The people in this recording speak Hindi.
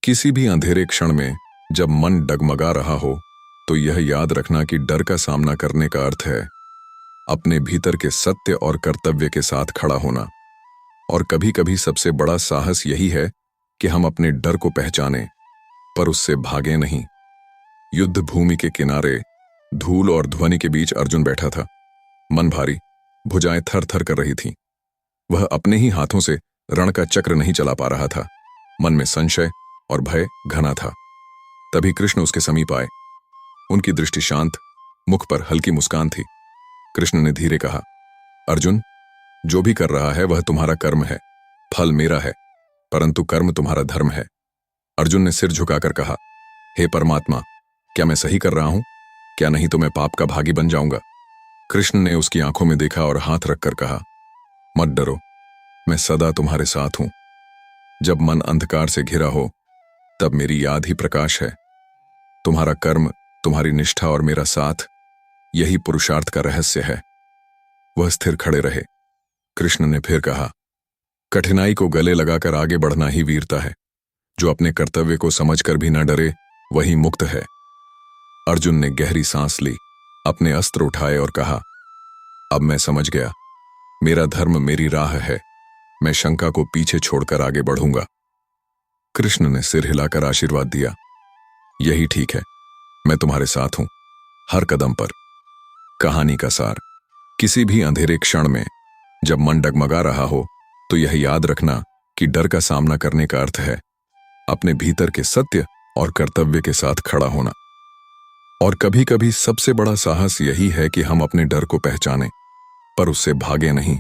किसी भी अंधेरे क्षण में जब मन डगमगा रहा हो तो यह याद रखना कि डर का सामना करने का अर्थ है अपने भीतर के सत्य और कर्तव्य के साथ खड़ा होना। और कभी कभी सबसे बड़ा साहस यही है कि हम अपने डर को पहचानें पर उससे भागे नहीं। युद्ध भूमि के किनारे धूल और ध्वनि के बीच अर्जुन बैठा था। मन भारी, भुजाएं थर थर कर रही थीं। वह अपने ही हाथों से रण का चक्र नहीं चला पा रहा था। मन में संशय और भय घना था। तभी कृष्ण उसके समीप आए। उनकी दृष्टि शांत, मुख पर हल्की मुस्कान थी। कृष्ण ने धीरे कहा, अर्जुन, जो भी कर रहा है वह तुम्हारा कर्म है, फल मेरा है, परंतु कर्म तुम्हारा धर्म है। अर्जुन ने सिर झुकाकर कहा, हे परमात्मा, क्या मैं सही कर रहा हूं? क्या नहीं तो मैं पाप का भागी बन जाऊंगा। कृष्ण ने उसकी आंखों में देखा और हाथ रखकर कहा, मत डरो, मैं सदा तुम्हारे साथ हूं। जब मन अंधकार से घिरा हो तब मेरी याद ही प्रकाश है। तुम्हारा कर्म, तुम्हारी निष्ठा और मेरा साथ, यही पुरुषार्थ का रहस्य है। वह स्थिर खड़े रहे। कृष्ण ने फिर कहा, कठिनाई को गले लगाकर आगे बढ़ना ही वीरता है। जो अपने कर्तव्य को समझकर भी न डरे वही मुक्त है। अर्जुन ने गहरी सांस ली, अपने अस्त्र उठाए और कहा, अब मैं समझ गया, मेरा धर्म मेरी राह है। मैं शंका को पीछे छोड़कर आगे बढ़ूंगा। कृष्ण ने सिर हिलाकर आशीर्वाद दिया, यही ठीक है, मैं तुम्हारे साथ हूं, हर कदम पर। कहानी का सार, किसी भी अंधेरे क्षण में जब मन डगमगा रहा हो तो यह याद रखना कि डर का सामना करने का अर्थ है अपने भीतर के सत्य और कर्तव्य के साथ खड़ा होना। और कभी कभी सबसे बड़ा साहस यही है कि हम अपने डर को पहचानें पर उससे भागे नहीं।